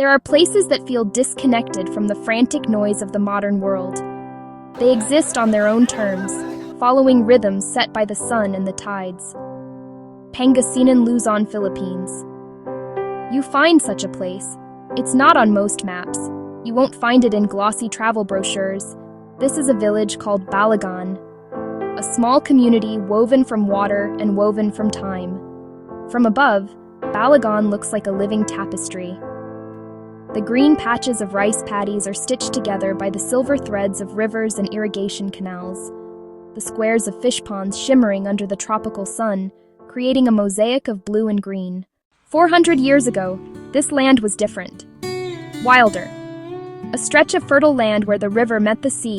There are places that feel disconnected from the frantic noise of the modern world. They exist on their own terms, following rhythms set by the sun and the tides. Pangasinan, Luzon, Philippines. You find such a place. It's not on most maps. You won't find it in glossy travel brochures. This is a village called Balagan, a small community woven from water and woven from time. From above, Balagan looks like a living tapestry. The green patches of rice paddies are stitched together by the silver threads of rivers and irrigation canals. The squares of fish ponds shimmering under the tropical sun, creating a mosaic of blue and green. 400 years ago, this land was different. Wilder. A stretch of fertile land where the river met the sea,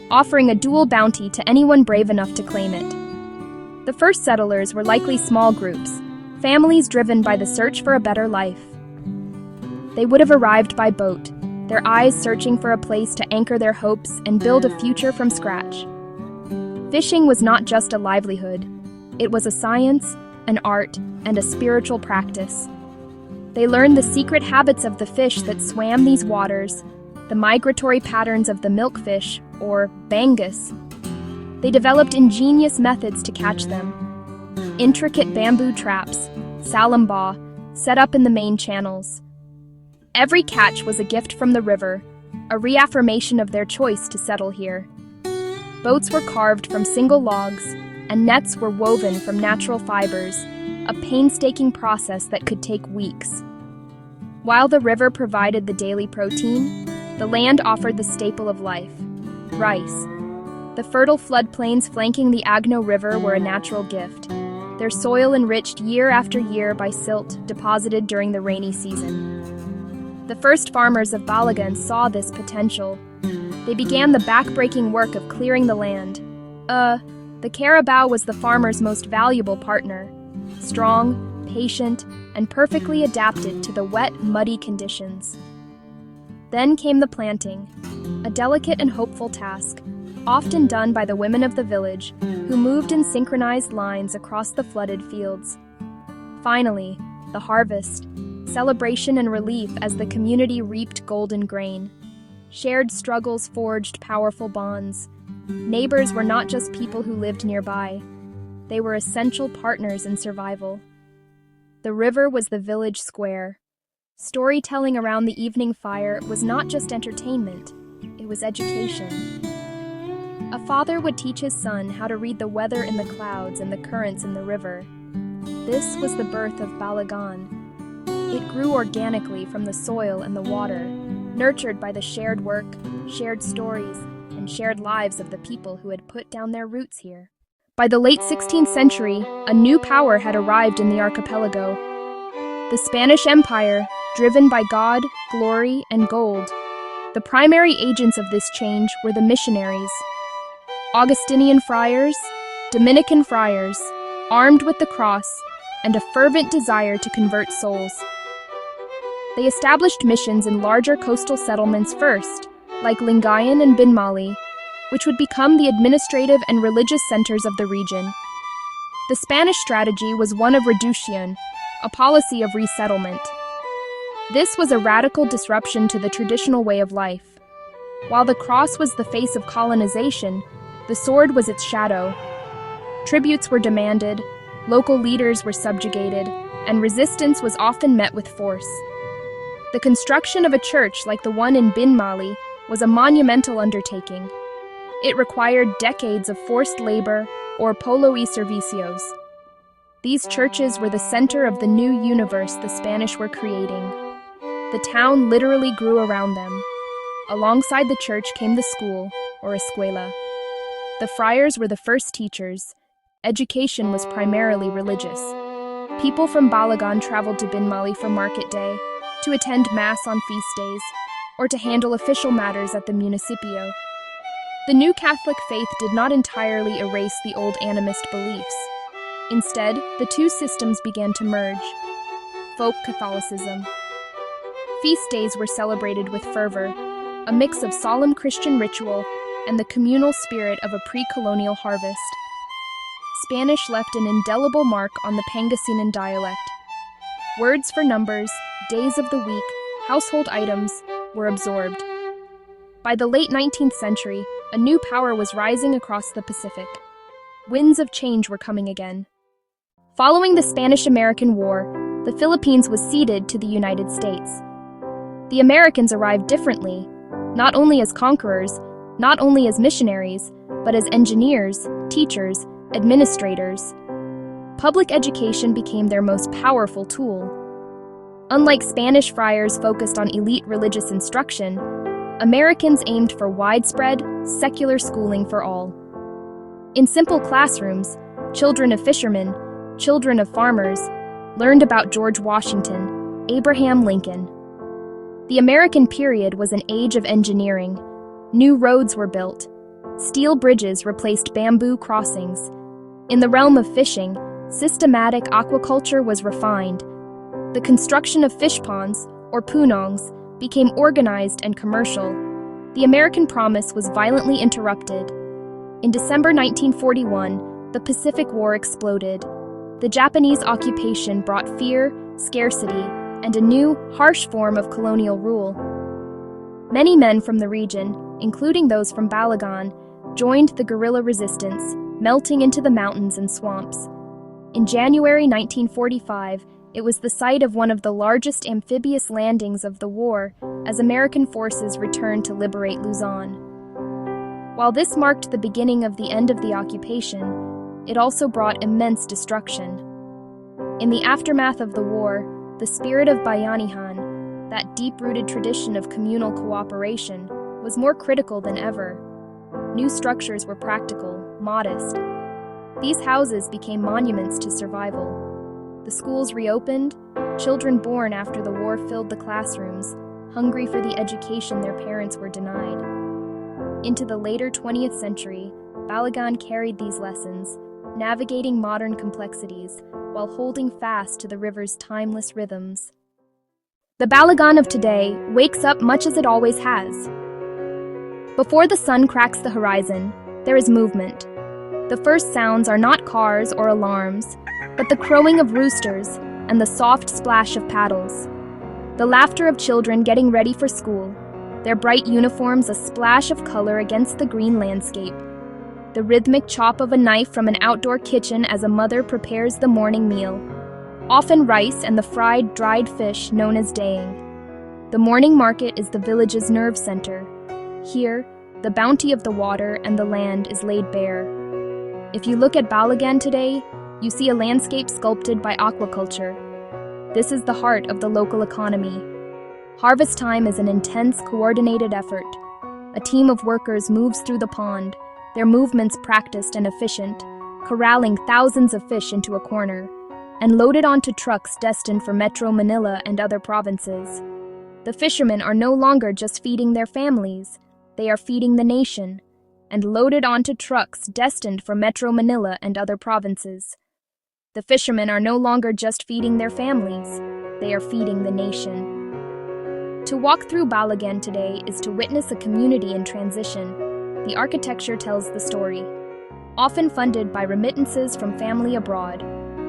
offering a dual bounty to anyone brave enough to claim it. The first settlers were likely small groups, families driven by the search for a better life. They would have arrived by boat, their eyes searching for a place to anchor their hopes and build a future from scratch. Fishing was not just a livelihood. It was a science, an art, and a spiritual practice. They learned the secret habits of the fish that swam these waters, the migratory patterns of the milkfish, or bangus. They developed ingenious methods to catch them. Intricate bamboo traps, salambah, set up in the main channels. Every catch was a gift from the river, a reaffirmation of their choice to settle here. Boats were carved from single logs, and nets were woven from natural fibers, a painstaking process that could take weeks. While the river provided the daily protein, the land offered the staple of life, rice. The fertile floodplains flanking the Agno River were a natural gift, their soil enriched year after year by silt deposited during the rainy season. The first farmers of Balagan saw this potential. They began the back-breaking work of clearing the land. The carabao was the farmer's most valuable partner, strong, patient, and perfectly adapted to the wet, muddy conditions. Then came the planting, a delicate and hopeful task, often done by the women of the village, who moved in synchronized lines across the flooded fields. Finally, the harvest, celebration and relief as the community reaped golden grain. Shared struggles forged powerful bonds. Neighbors were not just people who lived nearby. They were essential partners in survival. The river was the village square. Storytelling around the evening fire was not just entertainment, it was education. A father would teach his son how to read the weather in the clouds and the currents in the river. This was the birth of Balagan. It grew organically from the soil and the water, nurtured by the shared work, shared stories, and shared lives of the people who had put down their roots here. By the late 16th century, a new power had arrived in the archipelago. The Spanish Empire, driven by God, glory, and gold. The primary agents of this change were the missionaries. Augustinian friars, Dominican friars, armed with the cross, and a fervent desire to convert souls. They established missions in larger coastal settlements first, like Lingayen and Binmali, which would become the administrative and religious centers of the region. The Spanish strategy was one of reducción, a policy of resettlement. This was a radical disruption to the traditional way of life. While the cross was the face of colonization, the sword was its shadow. Tributes were demanded, local leaders were subjugated, and resistance was often met with force. The construction of a church like the one in Binmali was a monumental undertaking. It required decades of forced labor or polo y servicios. These churches were the center of the new universe the Spanish were creating. The town literally grew around them. Alongside the church came the school, or escuela. The friars were the first teachers. Education was primarily religious. People from Balagan traveled to Binmali for market day, to attend mass on feast days, or to handle official matters at the municipio. The new Catholic faith did not entirely erase the old animist beliefs. Instead, the two systems began to merge. Folk Catholicism. Feast days were celebrated with fervor, a mix of solemn Christian ritual and the communal spirit of a pre-colonial harvest. Spanish left an indelible mark on the Pangasinan dialect. Words for numbers, days of the week, household items were absorbed. By the late 19th century, a new power was rising across the Pacific. Winds of change were coming again. Following the Spanish-American War, the Philippines was ceded to the United States. The Americans arrived differently, not only as conquerors, not only as missionaries, but as engineers, teachers, administrators. Public education became their most powerful tool. Unlike Spanish friars focused on elite religious instruction, Americans aimed for widespread, secular schooling for all. In simple classrooms, children of fishermen, children of farmers, learned about George Washington, Abraham Lincoln. The American period was an age of engineering. New roads were built. Steel bridges replaced bamboo crossings. In the realm of fishing, systematic aquaculture was refined. The construction of fish ponds, or punongs, became organized and commercial. The American promise was violently interrupted. In December 1941, the Pacific War exploded. The Japanese occupation brought fear, scarcity, and a new, harsh form of colonial rule. Many men from the region, including those from Balagan, joined the guerrilla resistance, melting into the mountains and swamps. In January 1945, it was the site of one of the largest amphibious landings of the war as American forces returned to liberate Luzon. While this marked the beginning of the end of the occupation, it also brought immense destruction. In the aftermath of the war, the spirit of Bayanihan, that deep-rooted tradition of communal cooperation, was more critical than ever. New structures were practical, modest. These houses became monuments to survival. The schools reopened, children born after the war filled the classrooms, hungry for the education their parents were denied. Into the later 20th century, Balagan carried these lessons, navigating modern complexities while holding fast to the river's timeless rhythms. The Balagan of today wakes up much as it always has. Before the sun cracks the horizon, there is movement. The first sounds are not cars or alarms, but the crowing of roosters and the soft splash of paddles. The laughter of children getting ready for school, their bright uniforms a splash of color against the green landscape. The rhythmic chop of a knife from an outdoor kitchen as a mother prepares the morning meal, often rice and the fried, dried fish known as daying. The morning market is the village's nerve center. Here, the bounty of the water and the land is laid bare. If you look at Balagan today, you see a landscape sculpted by aquaculture. This is the heart of the local economy. Harvest time is an intense, coordinated effort. A team of workers moves through the pond, their movements practiced and efficient, corralling thousands of fish into a corner, and loaded onto trucks destined for Metro Manila and other provinces. The fishermen are no longer just feeding their families, they are feeding the nation, and loaded onto trucks destined for Metro Manila and other provinces. The fishermen are no longer just feeding their families, they are feeding the nation. To walk through Balagan today is to witness a community in transition. The architecture tells the story. Often funded by remittances from family abroad,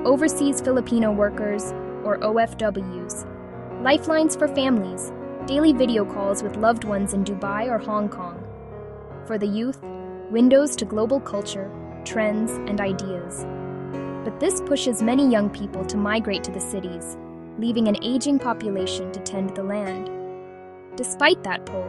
overseas Filipino workers, or OFWs. Lifelines for families, daily video calls with loved ones in Dubai or Hong Kong. For the youth, windows to global culture, trends, and ideas. But this pushes many young people to migrate to the cities, leaving an aging population to tend the land. Despite that pull,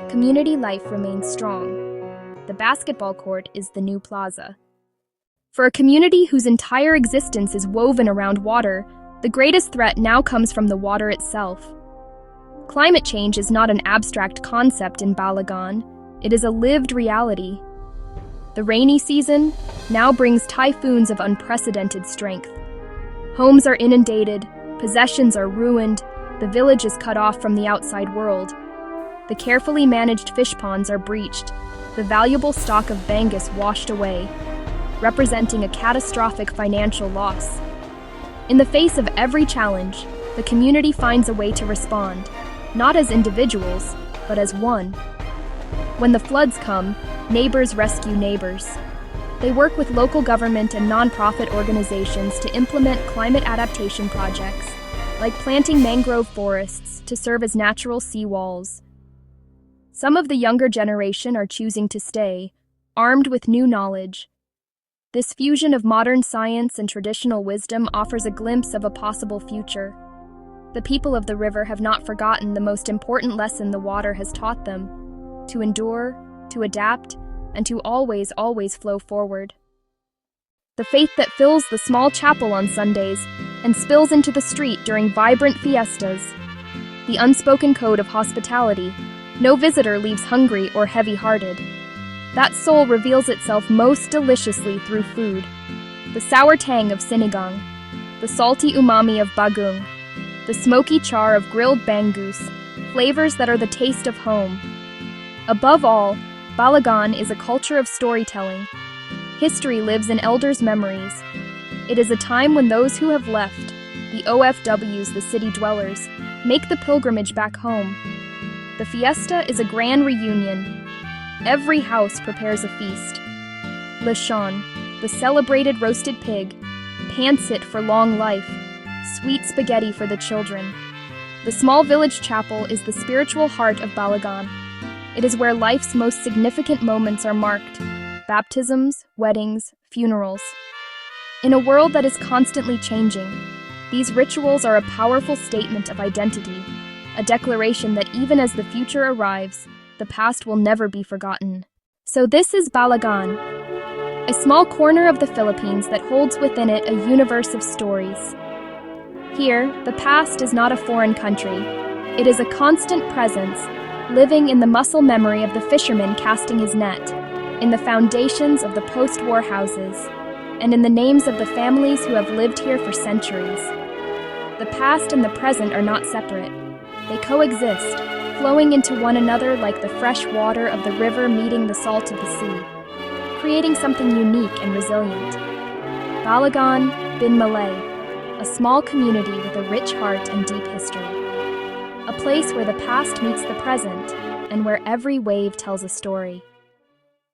community life remains strong. The basketball court is the new plaza. For a community whose entire existence is woven around water, the greatest threat now comes from the water itself. Climate change is not an abstract concept in Balagan, it is a lived reality. The rainy season now brings typhoons of unprecedented strength. Homes are inundated, possessions are ruined, the village is cut off from the outside world. The carefully managed fish ponds are breached, the valuable stock of Bangus washed away, representing a catastrophic financial loss. In the face of every challenge, the community finds a way to respond, not as individuals, but as one. When the floods come, neighbors rescue neighbors. They work with local government and nonprofit organizations to implement climate adaptation projects. like planting mangrove forests to serve as natural seawalls. Some of the younger generation are choosing to stay, armed with new knowledge. This fusion of modern science and traditional wisdom offers a glimpse of a possible future. The people of the river have not forgotten the most important lesson the water has taught them: to endure, to adapt, and to always, always flow forward. The faith that fills the small chapel on Sundays and spills into the street during vibrant fiestas. The unspoken code of hospitality: no visitor leaves hungry or heavy-hearted. That soul reveals itself most deliciously through food. The sour tang of sinigang, the salty umami of bagung, the smoky char of grilled bangus, flavors that are the taste of home. Above all, Balagan is a culture of storytelling. History lives in elders' memories. It is a time when those who have left, the OFWs, the city dwellers, make the pilgrimage back home. The fiesta is a grand reunion. Every house prepares a feast. Lechon, the celebrated roasted pig, pancit for long life, sweet spaghetti for the children. The small village chapel is the spiritual heart of Balagan. It is where life's most significant moments are marked: baptisms, weddings, funerals. In a world that is constantly changing, these rituals are a powerful statement of identity, a declaration that even as the future arrives, the past will never be forgotten. So this is Balagan, a small corner of the Philippines that holds within it a universe of stories. Here, the past is not a foreign country. It is a constant presence, living in the muscle memory of the fisherman casting his net, in the foundations of the post-war houses, and in the names of the families who have lived here for centuries. The past and the present are not separate. They coexist, flowing into one another like the fresh water of the river meeting the salt of the sea, creating something unique and resilient. Balagan bin Malay, a small community with a rich heart and deep history. A place where the past meets the present, and where every wave tells a story.